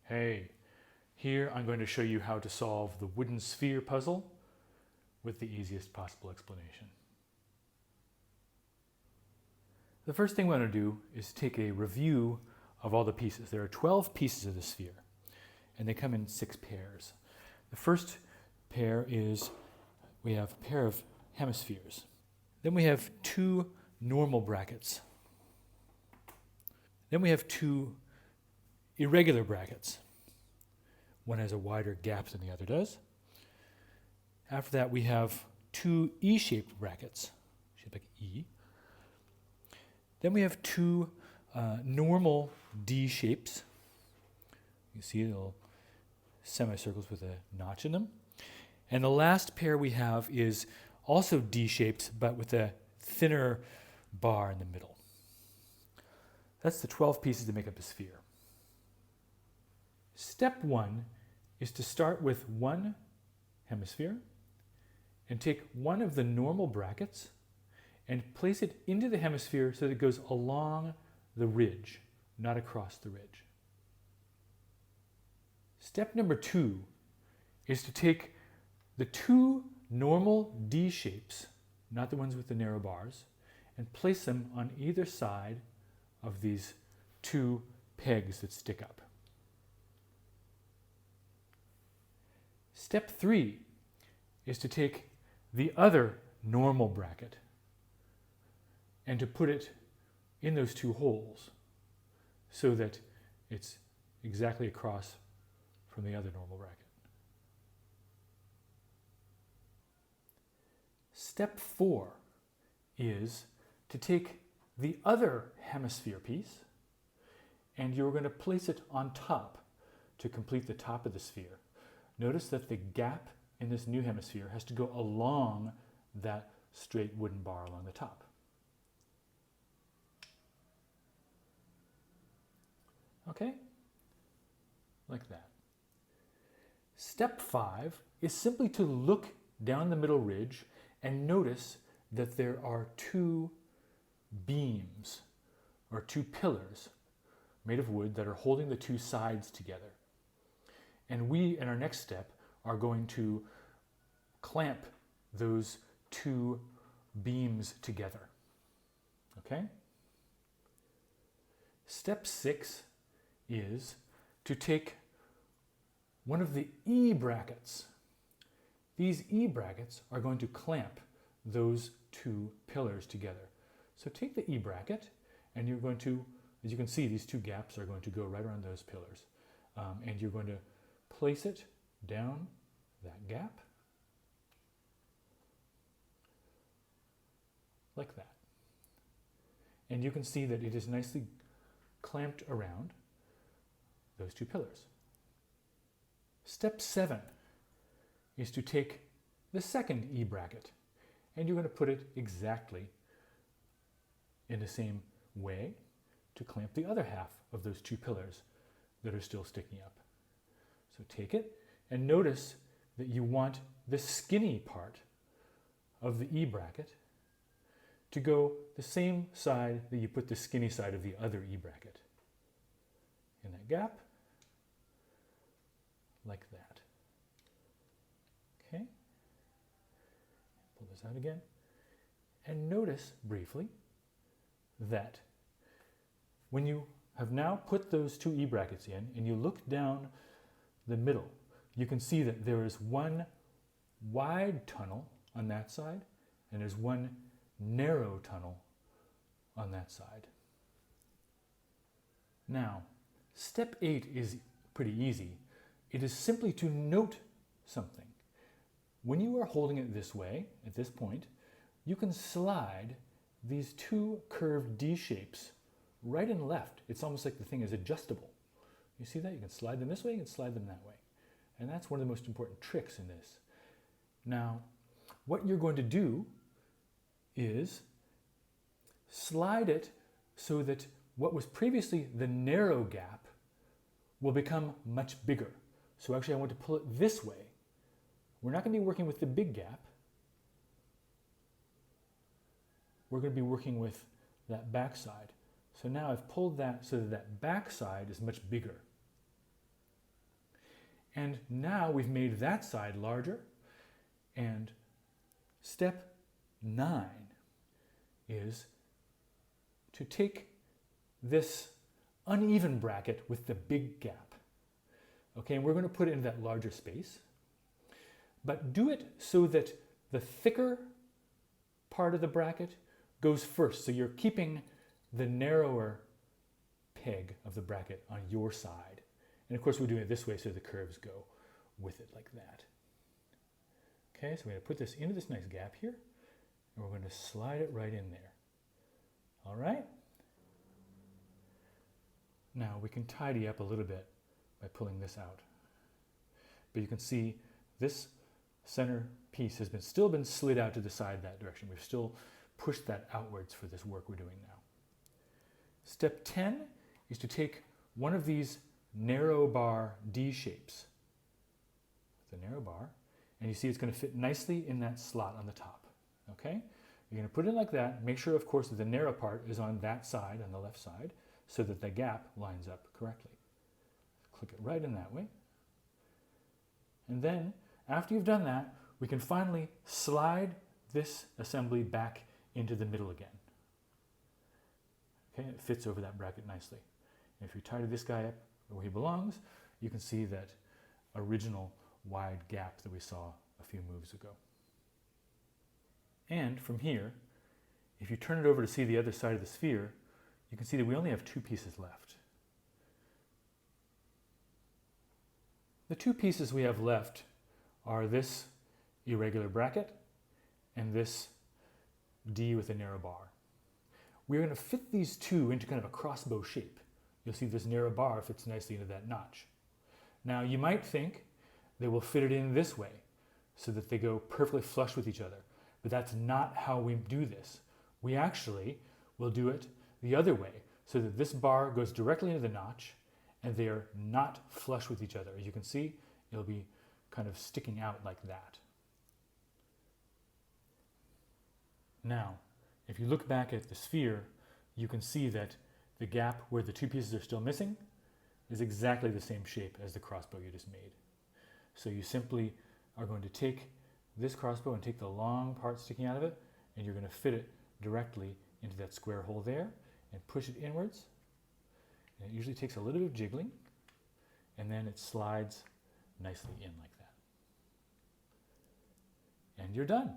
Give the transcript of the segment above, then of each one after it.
Hey, here I'm going to show you how to solve the wooden sphere puzzle with the easiest possible explanation. The first thing we want to do is take a review of all the pieces. There are 12 pieces of the sphere, and they come in 6 pairs. The first pair is, we have a pair of hemispheres. Then we have 2 normal brackets. Then we have 2 irregular brackets. One has a wider gap than the other does. After that, we have 2 E-shaped brackets, shaped like E. Then we have 2 normal D shapes. You see little semicircles with a notch in them. And the last pair we have is also D-shaped, but with a thinner bar in the middle. That's the 12 pieces that make up a sphere. Step 1 is to start with one hemisphere and take one of the normal brackets and place it into the hemisphere so that it goes along the ridge, not across the ridge. Step number 2 is to take the 2 normal D shapes, not the ones with the narrow bars, and place them on either side of these 2 pegs that stick up. Step 3 is to take the other normal bracket and to put it in those 2 holes so that it's exactly across from the other normal bracket. Step 4 is to take the other hemisphere piece and you're going to place it on top to complete the top of the sphere. Notice that the gap in this new hemisphere has to go along that straight wooden bar along the top. Okay? Like that. Step 5 is simply to look down the middle ridge and notice that there are 2 beams or 2 pillars made of wood that are holding the 2 sides together. And we, in our next step, are going to clamp those 2 beams together. Okay? Step 6 is to take one of the E brackets. These E brackets are going to clamp those 2 pillars together. So take the E bracket and you're going to, as you can see, these 2 gaps are going to go right around those pillars. And you're going to place it down that gap like that. And you can see that it is nicely clamped around those 2 pillars. Step 7 is to take the second E bracket and you're going to put it exactly in the same way to clamp the other half of those 2 pillars that are still sticking up. So take it and notice that you want the skinny part of the E bracket to go the same side that you put the skinny side of the other E bracket. In that gap, like that. Okay? Pull this out again. And notice briefly that when you have now put those 2 E brackets in and you look down the middle, you can see that there is one wide tunnel on that side and there's one narrow tunnel on that side. Now, step 8 is pretty easy. It is simply to note something. When you are holding it this way, at this point, you can slide these 2 curved D shapes right and left. It's almost like the thing is adjustable. You see that? You can slide them this way, you can slide them that way. And that's one of the most important tricks in this. Now, what you're going to do is slide it so that what was previously the narrow gap will become much bigger. So actually I want to pull it this way. We're not going to be working with the big gap. We're going to be working with that back side. So now I've pulled that so that that back side is much bigger. And now we've made that side larger. And step 9 is to take this uneven bracket with the big gap. Okay, and we're going to put it in that larger space. But do it so that the thicker part of the bracket goes first. So you're keeping the narrower peg of the bracket on your side. And of course we're doing it this way so the curves go with it like that. Okay, so we're going to put this into this nice gap here, and we're going to slide it right in there. All right? Now we can tidy up a little bit by pulling this out. But you can see this center piece has still been slid out to the side that direction. We've still pushed that outwards for this work we're doing now. Step 10 is to take one of these narrow bar D shapes, the narrow bar, and you see it's going to fit nicely in that slot on the top. Okay? You're going to put it like that. Make sure, of course, that the narrow part is on that side, on the left side, so that the gap lines up correctly. Click it right in that way. And then, after you've done that, we can finally slide this assembly back into the middle again. Okay, it fits over that bracket nicely. And if you tidy this guy up where he belongs, you can see that original wide gap that we saw a few moves ago. And from here, if you turn it over to see the other side of the sphere, you can see that we only have 2 pieces left. The 2 pieces we have left are this irregular bracket and this D with a narrow bar. We're going to fit these two into kind of a crossbow shape. You'll see this narrow bar fits nicely into that notch. Now you might think they will fit it in this way so that they go perfectly flush with each other, but that's not how we do this. We actually will do it the other way so that this bar goes directly into the notch and they are not flush with each other. As you can see, it'll be kind of sticking out like that. Now, if you look back at the sphere, you can see that the gap where the 2 pieces are still missing is exactly the same shape as the crossbow you just made. So you simply are going to take this crossbow and take the long part sticking out of it, and you're going to fit it directly into that square hole there and push it inwards. And it usually takes a little bit of jiggling, and then it slides nicely in like that. And you're done.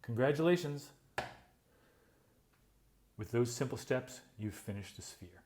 Congratulations. With those simple steps, you've finished the sphere.